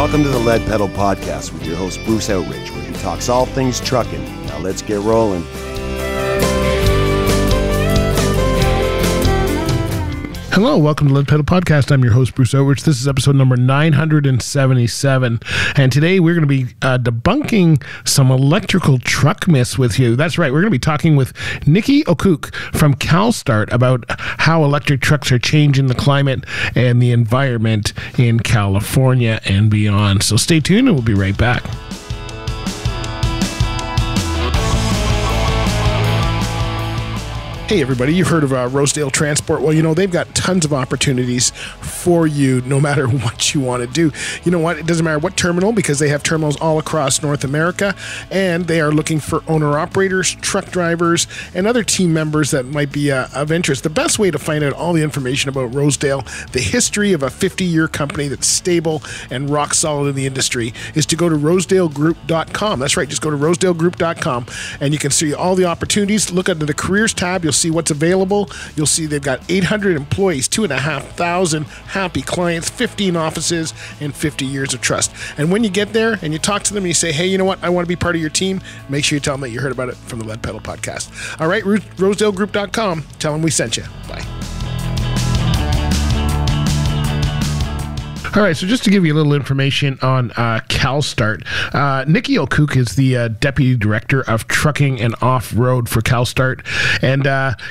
Welcome to the Lead Pedal Podcast with your host, Bruce Outridge, where he talks all things trucking. Now let's get rolling. Hello, welcome to Lead Pedal Podcast. I'm your host, Bruce Outridge. This is episode number 977. And today we're going to be debunking some electrical truck myths with you. That's right. We're going to be talking with Nikki O'Cook from CALSTART about how electric trucks are changing the climate and the environment in California and beyond. So stay tuned and we'll be right back. Hey everybody, you've heard of Rosedale Transport. Well, you know, they've got tons of opportunities for you no matter what you want to do. You know what? It doesn't matter what terminal, because they have terminals all across North America, and they are looking for owner-operators, truck drivers, and other team members that might be of interest. The best way to find out all the information about Rosedale, the history of a 50-year company that's stable and rock solid in the industry, is to go to rosedalegroup.com. That's right, just go to rosedalegroup.com, and you can see all the opportunities. Look under the careers tab. You'll see what's available. You'll see they've got 800 employees, 2,500 happy clients, 15 offices, and 50 years of trust. And when you get there and you talk to them and you say, hey, you know what? I want to be part of your team. Make sure you tell them that you heard about it from the Lead Pedal Podcast. All right, rosedalegroup.com. Tell them we sent you. Bye. All right, so just to give you a little information on CALSTART, Nikki O'Cook is the Deputy Director of Trucking and Off-Road for CALSTART. And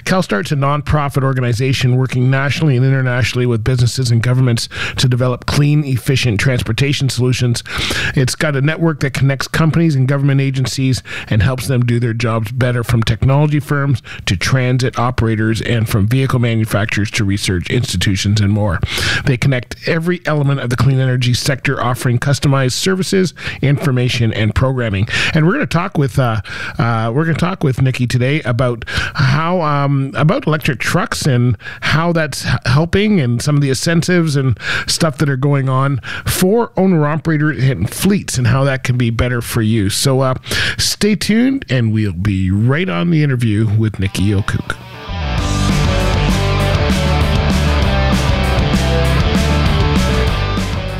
CALSTART's a nonprofit organization working nationally and internationally with businesses and governments to develop clean, efficient transportation solutions. It's got a network that connects companies and government agencies and helps them do their jobs better, from technology firms to transit operators and from vehicle manufacturers to research institutions and more. They connect every element of the clean energy sector, offering customized services, information, and programming. And we're going to talk with Nikki today about how about electric trucks and how that's helping, and some of the incentives and stuff that are going on for owner-operator and fleets, and how that can be better for you. So stay tuned, and we'll be right on the interview with Nikki O'Cook.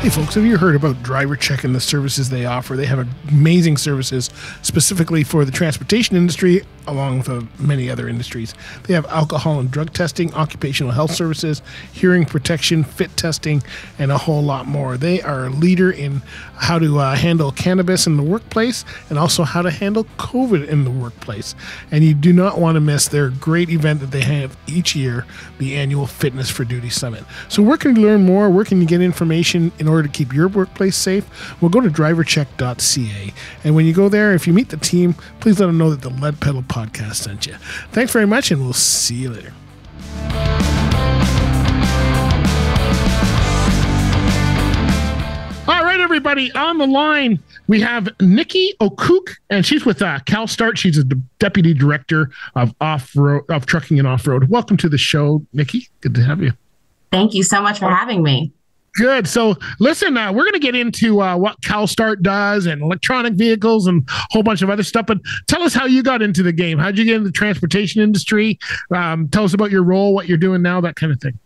Hey folks, have you heard about Driver Check and the services they offer? They have amazing services specifically for the transportation industry, along with many other industries. They have alcohol and drug testing, occupational health services, hearing protection, fit testing, and a whole lot more. They are a leader in how to handle cannabis in the workplace, and also how to handle COVID in the workplace. And you do not want to miss their great event that they have each year, the annual Fitness for Duty Summit. So where can you learn more? Where can you get information in order to keep your workplace safe? Well, go to drivercheck.ca. And when you go there, if you meet the team, please let them know that the Lead Pedal Podcast sent you. Thanks very much, and we'll see you later. All right, everybody, on the line, we have Nikki O'Cook, and she's with CALSTART. She's a Deputy Director of Trucking and Off-Road. Welcome to the show, Nikki. Good to have you. Thank you so much for having me. Good. So listen, we're going to get into what CALSTART does and electronic vehicles and a whole bunch of other stuff. But tell us how you got into the game. How'd you get into the transportation industry? Tell us about your role, what you're doing now, that kind of thing.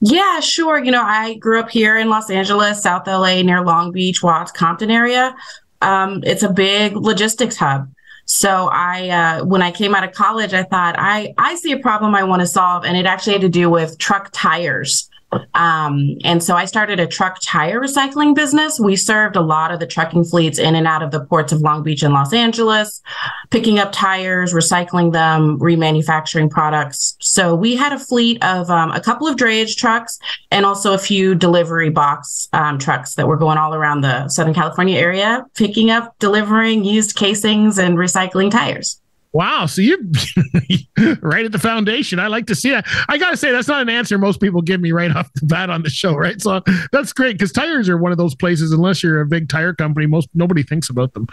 Yeah, sure. You know, I grew up here in Los Angeles, South LA, near Long Beach, Watts, Compton area. It's a big logistics hub. So when I came out of college, I thought, I see a problem I want to solve, and it actually had to do with truck tires. And so I started a truck tire recycling business. We served a lot of the trucking fleets in and out of the ports of Long Beach and Los Angeles, picking up tires, recycling them, remanufacturing products. So we had a fleet of a couple of drayage trucks and also a few delivery box trucks that were going all around the Southern California area, picking up, delivering used casings and recycling tires. Wow. So you're right at the foundation. I like to see that. I got to say, that's not an answer most people give me right off the bat on the show, right? So that's great, because tires are one of those places, unless you're a big tire company, nobody thinks about them,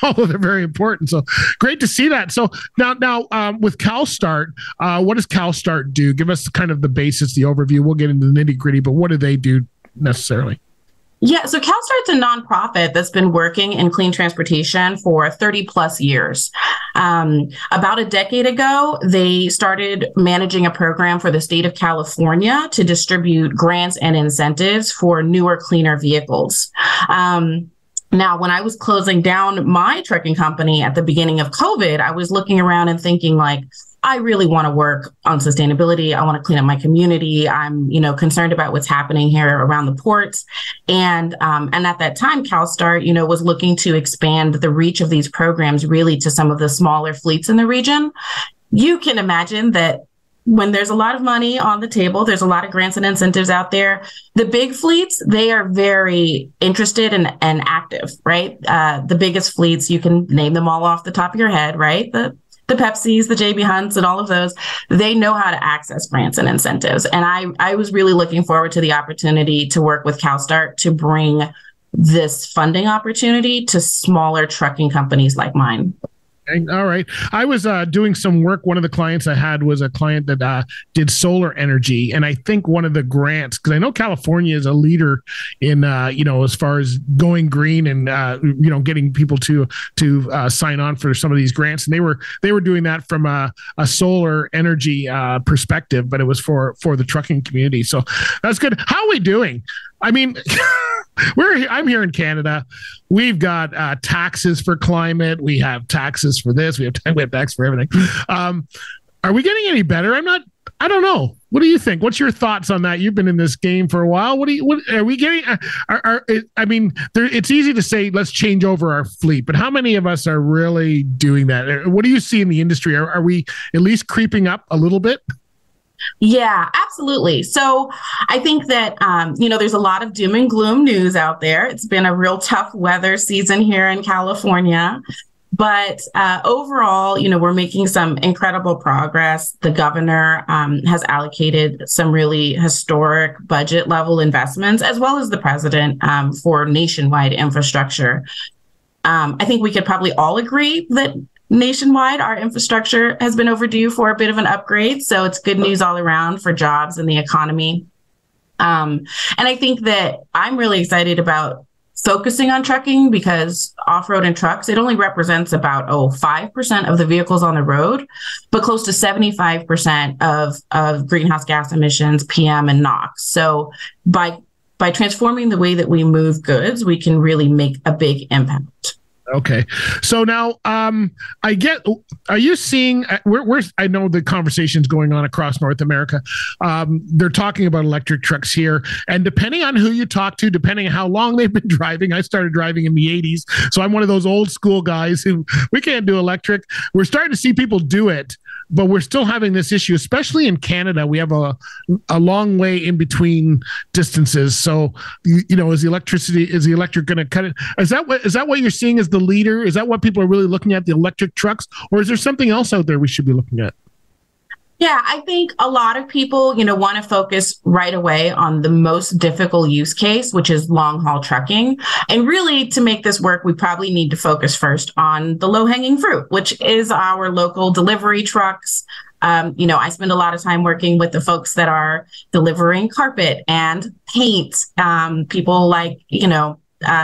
although they're very important. So great to see that. So now with CALSTART, what does CALSTART do? Give us kind of the basis, the overview. We'll get into the nitty gritty, but what do they do necessarily? Yeah, so CalStart's a nonprofit that's been working in clean transportation for 30 plus years. About a decade ago, they started managing a program for the state of California to distribute grants and incentives for newer, cleaner vehicles. Now, when I was closing down my trucking company at the beginning of COVID, I was looking around and thinking like, I really want to work on sustainability. I want to clean up my community. I'm, concerned about what's happening here around the ports. And at that time, CalStart, was looking to expand the reach of these programs really to some of the smaller fleets in the region. You can imagine that when there's a lot of money on the table, there's a lot of grants and incentives out there. The big fleets, they are very interested and active, right? The biggest fleets, you can name them all off the top of your head, right? The Pepsis, the JB Hunts, and all of those, they know how to access grants and incentives. And I was really looking forward to the opportunity to work with CalStart to bring this funding opportunity to smaller trucking companies like mine. All right. I was doing some work. One of the clients I had was a client that did solar energy. And I think one of the grants, because I know California is a leader in, as far as going green and, getting people to sign on for some of these grants. And they were doing that from a solar energy perspective, but it was for the trucking community. So that's good. How are we doing? I mean, I'm here in Canada. We've got taxes for climate. We have taxes for this. We have tax for everything. Are we getting any better? I don't know. What do you think? What's your thoughts on that? You've been in this game for a while. What are we getting? It's easy to say, let's change over our fleet, but how many of us are really doing that? What do you see in the industry? Are we at least creeping up a little bit? Yeah, absolutely. So I think that, there's a lot of doom and gloom news out there. It's been a real tough weather season here in California. But overall, we're making some incredible progress. The governor has allocated some really historic budget level investments, as well as the president for nationwide infrastructure. I think we could probably all agree that nationwide, our infrastructure has been overdue for a bit of an upgrade. So it's good news all around for jobs and the economy. And I think that I'm really excited about focusing on trucking because off-road and trucks, it only represents about 5% of the vehicles on the road, but close to 75% of greenhouse gas emissions, PM and NOx. So by transforming the way that we move goods, we can really make a big impact. Okay. So now, are you seeing, I know the conversation's going on across North America. They're talking about electric trucks here. And depending on who you talk to, depending on how long they've been driving, I started driving in the 80s. So I'm one of those old school guys who we can't do electric. We're starting to see people do it, but we're still having this issue, especially in Canada. We have a long way in between distances. So, is the electric going to cut it? Is that what you're seeing as the leader? Is that what people are really looking at, the electric trucks? Or is there something else out there we should be looking at? Yeah, I think a lot of people, want to focus right away on the most difficult use case, which is long haul trucking. And really, to make this work, we probably need to focus first on the low hanging fruit, which is our local delivery trucks. I spend a lot of time working with the folks that are delivering carpet and paint, people like,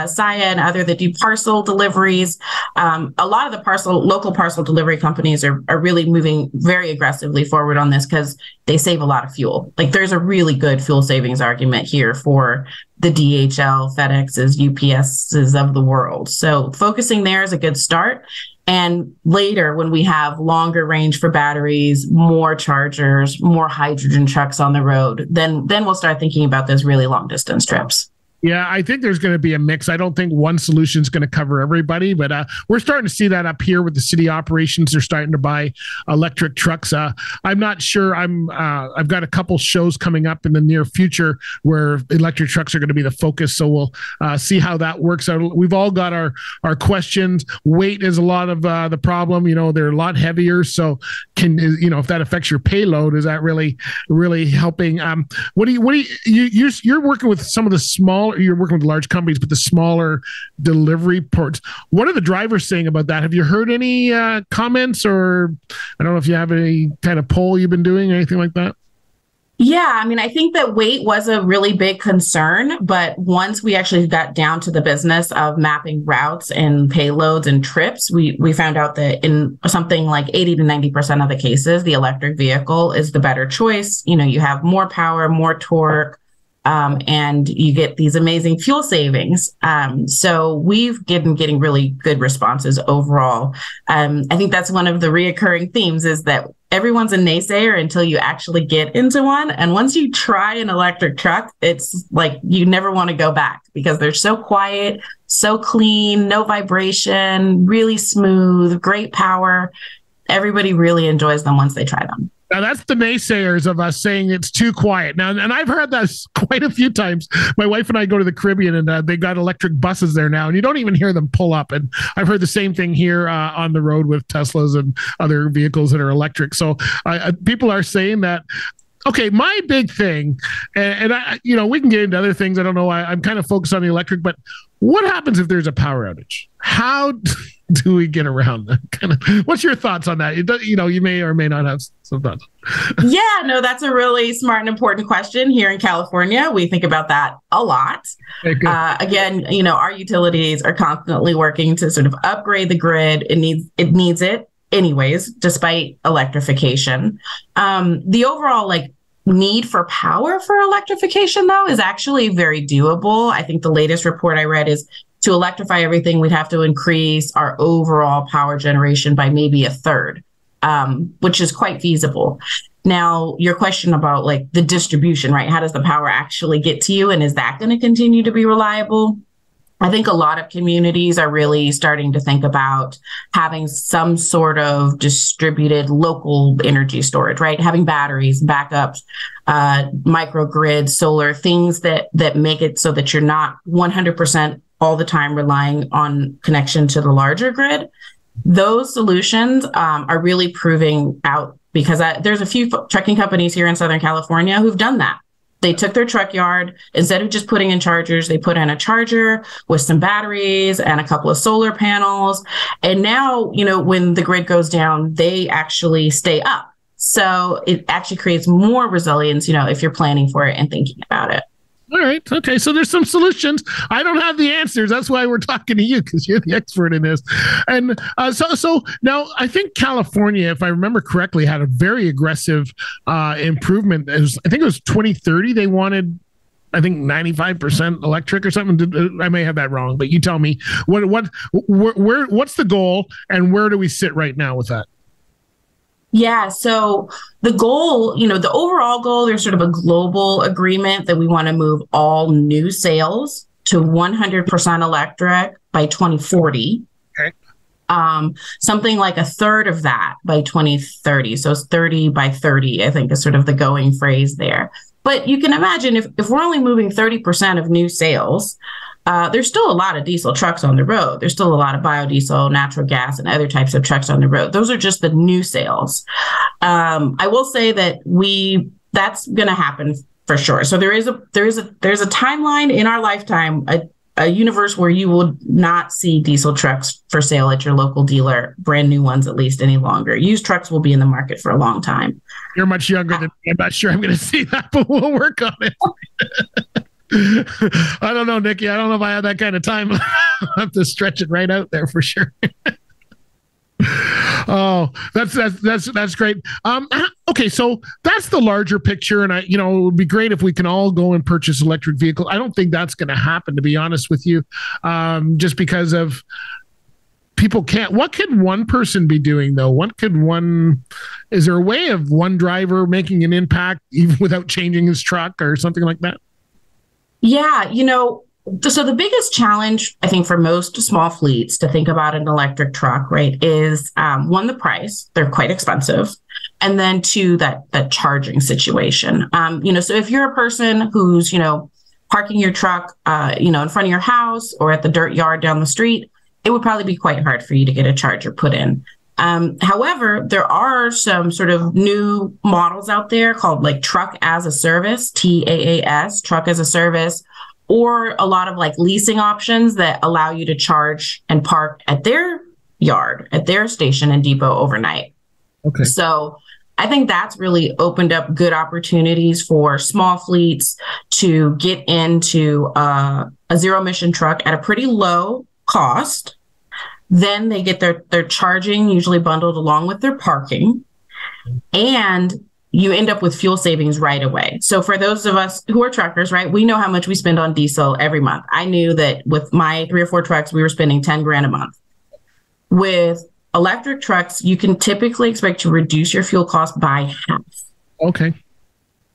Saya and other that do parcel deliveries. A lot of the local parcel delivery companies are really moving very aggressively forward on this because they save a lot of fuel. Like there's a really good fuel savings argument here for the DHL, FedEx's, UPS's of the world. So focusing there is a good start. And later, when we have longer range for batteries, more chargers, more hydrogen trucks on the road, then we'll start thinking about those really long distance trips. Yeah, I think there's going to be a mix. I don't think one solution is going to cover everybody, but we're starting to see that up here with the city operations. They're starting to buy electric trucks. I'm not sure. I've got a couple shows coming up in the near future where electric trucks are going to be the focus. So we'll see how that works out. We've all got our questions. Weight is a lot of the problem. They're a lot heavier. So if that affects your payload, is that really helping? You're working with some of the small. You're working with large companies, but the smaller delivery ports. What are the drivers saying about that? Have you heard any comments, or I don't know if you have any kind of poll you've been doing or anything like that? Yeah, I mean, I think that weight was a really big concern, but once we actually got down to the business of mapping routes and payloads and trips, we found out that in something like 80 to 90% of the cases, the electric vehicle is the better choice. You know, you have more power, more torque, and you get these amazing fuel savings. So we've been getting really good responses overall. I think that's one of the reoccurring themes is that everyone's a naysayer until you actually get into one. And once you try an electric truck, it's like you never want to go back because they're so quiet, so clean, no vibration, really smooth, great power. Everybody really enjoys them once they try them. Now, that's the naysayers of us saying it's too quiet. Now, and I've heard that quite a few times. My wife and I go to the Caribbean, and they got electric buses there now, and you don't even hear them pull up. And I've heard the same thing here on the road with Teslas and other vehicles that are electric. So people are saying that. Okay, my big thing, and I, we can get into other things. I don't know. I'm kind of focused on the electric, but what happens if there's a power outage? How do we get around that? What's your thoughts on that? You may or may not have some thoughts. Yeah, no, that's a really smart and important question. Here in California, we think about that a lot. Again, our utilities are constantly working to sort of upgrade the grid. It needs it anyways, despite electrification. The overall need for power for electrification, though, is actually very doable. I think the latest report I read is to electrify everything, we'd have to increase our overall power generation by maybe a third, which is quite feasible. Now, your question about the distribution, right? How does the power actually get to you? And is that going to continue to be reliable? I think a lot of communities are really starting to think about having some sort of distributed local energy storage, right? Having batteries, backups, microgrids, solar, things that make it so that you're not 100% all the time relying on connection to the larger grid. Those solutions are really proving out because there's a few trucking companies here in Southern California who've done that. They took their truck yard, instead of just putting in chargers, they put in a charger with some batteries and a couple of solar panels. And now, when the grid goes down, they actually stay up. So it actually creates more resilience, if you're planning for it and thinking about it. All right. Okay. So there's some solutions. I don't have the answers. That's why we're talking to you, because you're the expert in this. And so now I think California, if I remember correctly, had a very aggressive improvement. I think it was 2030. They wanted, I think, 95% electric or something. I may have that wrong, but you tell me what's the goal and where do we sit right now with that? Yeah. So the goal, the overall goal, there's sort of a global agreement that we want to move all new sales to 100% electric by 2040. Okay. Something like a third of that by 2030. So it's 30 by 30, I think is sort of the going phrase there. But you can imagine if we're only moving 30% of new sales, there's still a lot of diesel trucks on the road. There's still a lot of biodiesel, natural gas, and other types of trucks on the road. Those are just the new sales. I will say that that's going to happen for sure. So there's a timeline in our lifetime, a universe where you will not see diesel trucks for sale at your local dealer, brand new ones at least, any longer. Used trucks will be in the market for a long time. You're much younger than me. I'm not sure I'm going to see that, but we'll work on it. I don't know, Nikki. I don't know if I have that kind of time. I'll have to stretch it right out there for sure. Oh, that's great. Okay, so that's the larger picture, and it would be great if we can all go and purchase electric vehicle. I don't think that's going to happen, to be honest with you, just because of people can't. What could one person be doing though? Is there a way of one driver making an impact even without changing his truck or something like that? Yeah, so the biggest challenge, I think, for most small fleets to think about an electric truck, right, is one, the price. They're quite expensive. And then two, that charging situation. So if you're a person who's, parking your truck, in front of your house or at the dirt yard down the street, it would probably be quite hard for you to get a charger put in. However, there are some sort of new models out there called truck as a service, TaaS, truck as a service, or a lot of leasing options that allow you to charge and park at their yard, at their station and depot overnight. Okay. So I think that's really opened up good opportunities for small fleets to get into a zero emission truck at a pretty low cost. Then they get their charging usually bundled along with their parking, and you end up with fuel savings right away. So for those of us who are truckers, right, we know how much we spend on diesel every month. I knew that with my 3 or 4 trucks, we were spending 10 grand a month. With electric trucks, you can typically expect to reduce your fuel cost by half. Okay.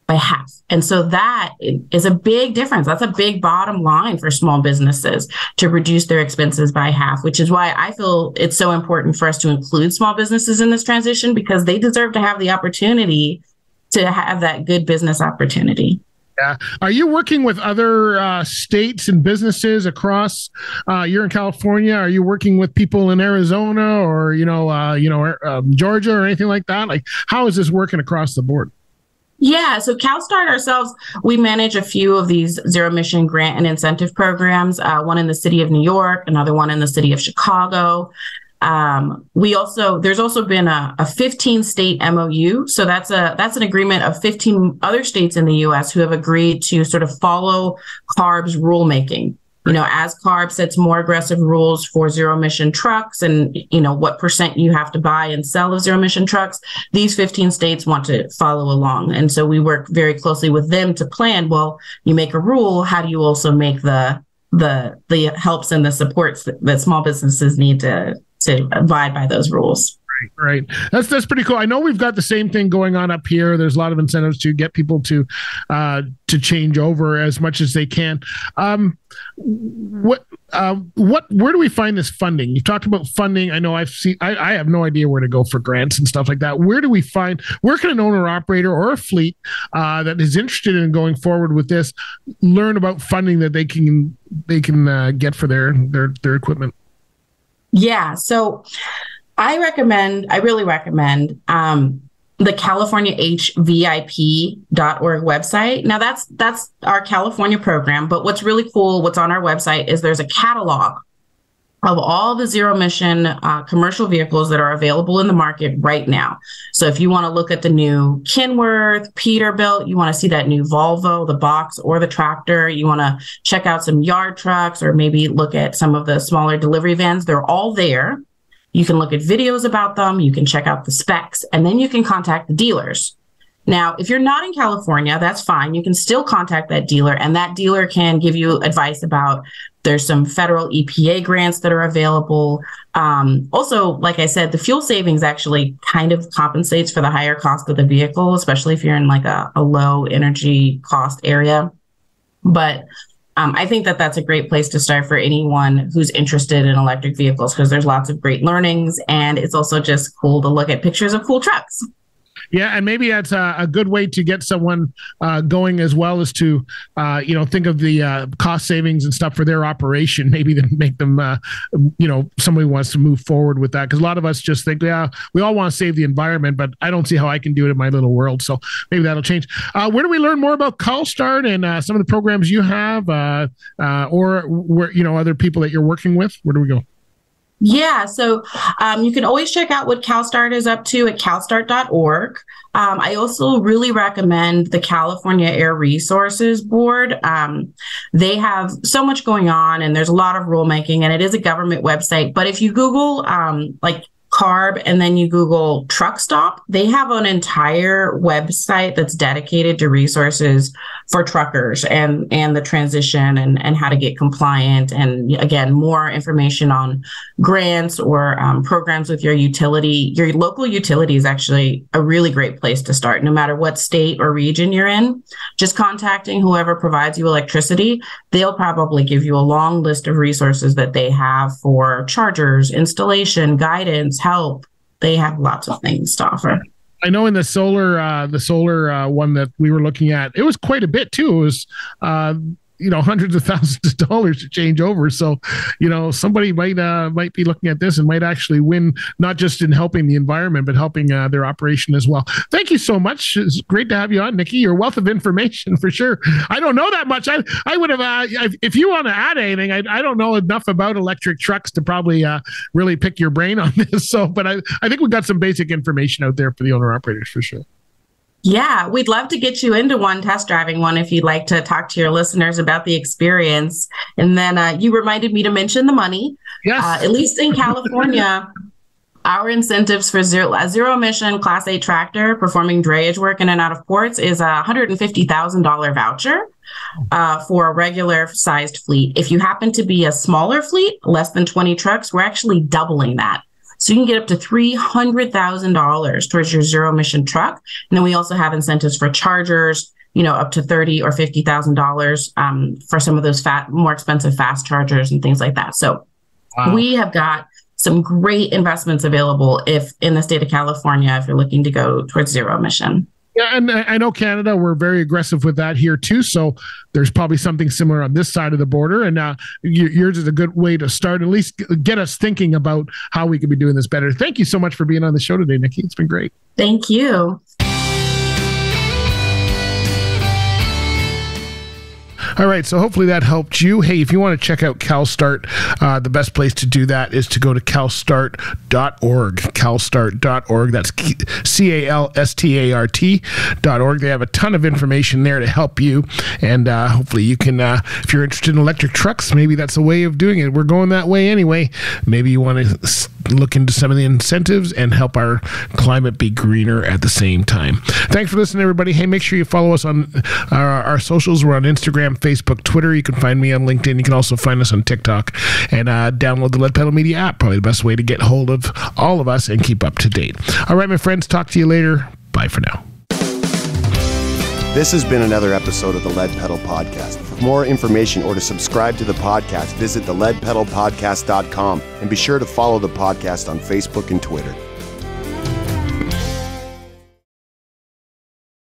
By half. And so that is a big difference. That's a big bottom line for small businesses to reduce their expenses by half, which is why I feel it's so important for us to include small businesses in this transition, because they deserve to have the opportunity to have that good business opportunity. Yeah. Are you working with other states and businesses across? You're in California. Are you working with people in Arizona or Georgia or anything like that? Like, how is this working across the board? Yeah, so CALSTART ourselves, we manage a few of these zero emission grant and incentive programs, one in the city of New York, another one in the city of Chicago. There's also been a 15 state MOU. So that's an agreement of 15 other states in the US who have agreed to sort of follow CARB's rulemaking. As CARB sets more aggressive rules for zero emission trucks and, what percent you have to buy and sell of zero emission trucks, these 15 states want to follow along. And so we work very closely with them to plan, well, you make a rule, how do you also make the helps and the supports that small businesses need to abide by those rules? Right. That's pretty cool. I know we've got the same thing going on up here. There's a lot of incentives to get people to change over as much as they can. Where do we find this funding? You've talked about funding. I know I have no idea where to go for grants and stuff like that. Where can an owner operator or a fleet that is interested in going forward with this learn about funding that they can get for their equipment? Yeah. So I really recommend the CaliforniaHVIP.org website. Now that's our California program, but what's really cool, what's on our website is there's a catalog of all the zero emission commercial vehicles that are available in the market right now. So if you want to look at the new Kenworth, Peterbilt, you want to see that new Volvo, the box or the tractor, you want to check out some yard trucks or maybe look at some of the smaller delivery vans, they're all there. You can look at videos about them, you can check out the specs, and then you can contact the dealers. Now, if you're not in California, that's fine. You can still contact that dealer, and that dealer can give you advice about there's some federal EPA grants that are available. Also, like I said, the fuel savings actually kind of compensates for the higher cost of the vehicle, especially if you're in like a low energy cost area. But I think that's a great place to start for anyone who's interested in electric vehicles, because there's lots of great learnings, and it's also just cool to look at pictures of cool trucks. Yeah, and maybe that's a good way to get someone going, as well as to, think of the cost savings and stuff for their operation. Maybe to make them, somebody wants to move forward with that. Because a lot of us just think, yeah, we all want to save the environment, but I don't see how I can do it in my little world. So maybe that'll change. Where do we learn more about CALSTART and some of the programs you have, or where, other people that you're working with? Where do we go? Yeah, so you can always check out what CALSTART is up to at calstart.org. I also really recommend the California Air Resources Board. They have so much going on, and there's a lot of rulemaking, and it is a government website. But if you Google like CARB and then you Google truck stop, they have an entire website that's dedicated to resources for truckers and the transition and how to get compliant. And again, more information on grants or programs with your utility. Your local utility is actually a really great place to start, no matter what state or region you're in. Just contacting whoever provides you electricity, they'll probably give you a long list of resources that they have for chargers, installation, guidance, help. They have lots of things to offer. I know in the solar one that we were looking at, it was quite a bit too. It was hundreds of thousands of dollars to change over. So, somebody might be looking at this and might actually win, not just in helping the environment, but helping their operation as well. Thank you so much. It's great to have you on, Nikki. Your wealth of information for sure. I don't know that much. I would have, if you want to add anything, I don't know enough about electric trucks to probably really pick your brain on this. So, but I think we've got some basic information out there for the owner operators for sure. Yeah, we'd love to get you into one, test driving one, if you'd like to talk to your listeners about the experience. And then you reminded me to mention the money. Yes. At least in California, our incentives for zero emission Class 8 tractor performing drayage work in and out of ports is a $150,000 voucher for a regular sized fleet. If you happen to be a smaller fleet, less than 20 trucks, we're actually doubling that. So you can get up to $300,000 towards your zero emission truck. And then we also have incentives for chargers, up to $30,000 or $50,000 for some of those more expensive fast chargers and things like that. So we have got some great investments available if in the state of California, if you're looking to go towards zero emission. Yeah, and I know Canada, we're very aggressive with that here too. So there's probably something similar on this side of the border. And yours is a good way to start, at least get us thinking about how we could be doing this better. Thank you so much for being on the show today, Nikki. It's been great. Thank you. All right, so hopefully that helped you. Hey, if you want to check out CalStart, the best place to do that is to go to calstart.org. Calstart.org. That's CALSTART.org. They have a ton of information there to help you, and hopefully you can, if you're interested in electric trucks, maybe that's a way of doing it. We're going that way anyway. Maybe you want to look into some of the incentives and help our climate be greener at the same time. Thanks for listening, everybody. Hey, make sure you follow us on our socials. We're on Instagram, Facebook, Twitter. You can find me on LinkedIn. You can also find us on TikTok, and download the Lead Pedal Media app. Probably the best way to get hold of all of us and keep up to date. All right, my friends, talk to you later. Bye for now. This has been another episode of the Lead Pedal Podcast. For more information or to subscribe to the podcast, visit theleadpedalpodcast.com and be sure to follow the podcast on Facebook and Twitter.